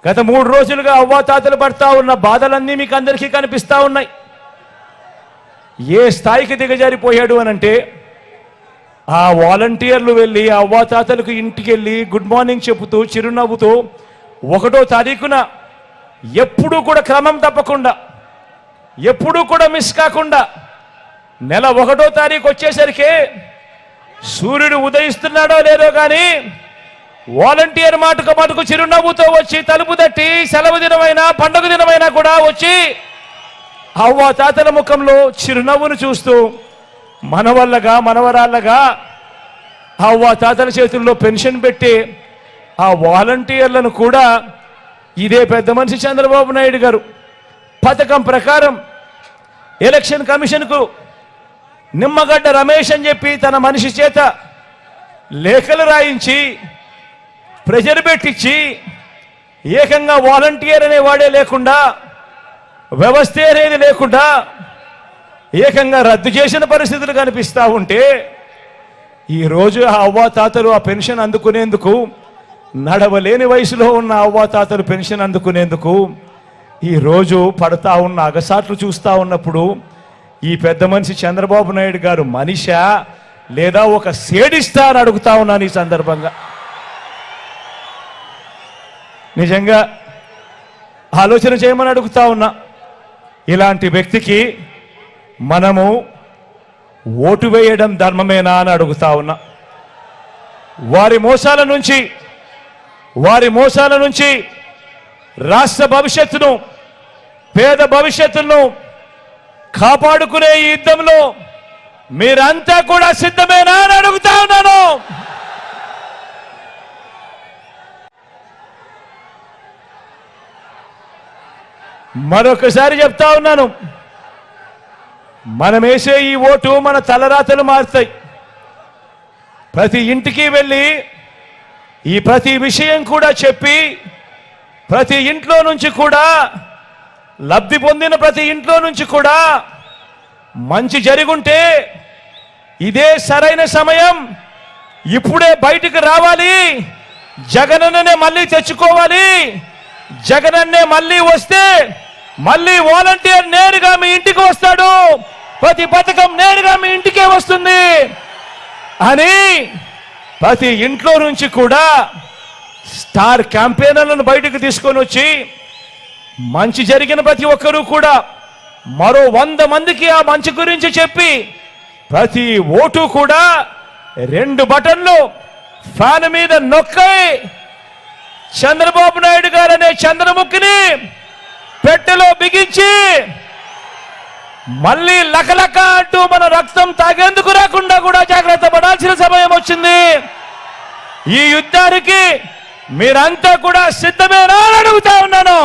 గత 3 రోజులుగా అవ్వాతాతలు పడతా ఉన్న బాధలన్నీ మీకు అందరికీ కనిపిస్తా ఉన్నాయి. ఏ స్థాయికి దిగజారిపోయాడు అనంటే ఆ వాలంటీర్లు వెళ్ళి ఆ అవ్వాతాతలకు ఇంటికి వెళ్ళి గుడ్ మార్నింగ్ చెబుతూ చిరునవ్వుతూ 1వ తారీఖున ఎప్పుడూ కూడా క్రమం తప్పకుండా ఎప్పుడూ కూడా మిస్ కాకుండా నెల 1వ తారీఖు వచ్చేసరికి సూర్యుడు ఉదయిస్తున్నాడో లేదో కానీ వాలంటీర్ మాటకు చిరునవ్వుతో వచ్చి తలుపు తట్టి సెలవు దినమైనా పండుగ దినమైనా కూడా వచ్చి అవ్వ తాతల ముఖంలో చిరునవ్వును చూస్తూ మనవల్లగా మనవరాళ్ళగా అవ్వ తాతల చేతుల్లో పెన్షన్ పెట్టి ఆ వాలంటీర్లను కూడా ఇదే పెద్ద మనిషి చంద్రబాబు నాయుడు గారు పథకం ప్రకారం ఎలక్షన్ కమిషన్కు నిమ్మగడ్డ రమేష్ అని చెప్పి తన మనిషి చేత లేఖలు రాయించి ప్రెజర్ పెట్టించి ఏకంగా వాలంటీర్ అనేవాడే లేకుండా వ్యవస్థ అనేది లేకుండా ఏకంగా రద్దు చేసిన పరిస్థితులు కనిపిస్తూ ఉంటే ఈరోజు ఆ అవ్వాతాతలు ఆ పెన్షన్ అందుకునేందుకు నడవలేని వయసులో ఉన్న అవ్వాతాతలు పెన్షన్ అందుకునేందుకు ఈరోజు పడతా ఉన్న అగసాట్లు చూస్తూ ఉన్నప్పుడు ఈ పెద్ద మనిషి చంద్రబాబు నాయుడు గారు మనిషా లేదా ఒక సేడిస్తా అని అడుగుతా ఉన్నాను ఈ సందర్భంగా. నిజంగా ఆలోచన చేయమని అడుగుతా ఉన్నా. ఇలాంటి వ్యక్తికి మనము ఓటు వేయడం ధర్మమేనా అని అడుగుతా ఉన్నా. వారి మోసాల నుంచి రాష్ట్ర భవిష్యత్తును పేద భవిష్యత్తును కాపాడుకునే ఈ యుద్ధంలో మీరంతా కూడా సిద్ధమేనా అని అడుగుతా ఉన్నాను. మరొకసారి చెప్తా ఉన్నాను, మనం వేసే ఈ ఓటు మన తలరాతలు మారుతాయి. ప్రతి ఇంటికి వెళ్ళి ఈ ప్రతి విషయం కూడా చెప్పి ప్రతి ఇంట్లో నుంచి కూడా లబ్ధి పొందిన ప్రతి ఇంట్లో నుంచి కూడా మంచి జరుగుంటే ఇదే సరైన సమయం, ఇప్పుడే బయటికి రావాలి, జగనన్నే మళ్ళీ తెచ్చుకోవాలి, జగనన్నే మళ్ళీ వస్తే మళ్ళీ వాలంటీర్ నేరుగా మీ ఇంటికి వస్తాడు, ప్రతి పథకం నేరుగా మీ ఇంటికే వస్తుంది అని ప్రతి ఇంట్లో నుంచి కూడా స్టార్ క్యాంపెయినర్లను బయటకు తీసుకొని వచ్చి మంచి జరిగిన ప్రతి ఒక్కరూ కూడా మరో 100 మందికి ఆ మంచి గురించి చెప్పి ప్రతి ఓటు కూడా 2 బటన్లు ఫ్యాన్ మీద నొక్కి చంద్రబాబు నాయుడు గారు అనే చంద్రముఖిని పెట్టెలో బిగించి మళ్ళీ లకలక అంటూ మన రక్తం తాగేందుకు రాకుండా కూడా జాగ్రత్త పడాల్సిన సమయం వచ్చింది. ఈ యుద్ధానికి మీరంతా కూడా సిద్ధమేనా అని అడుగుతా ఉన్నాను.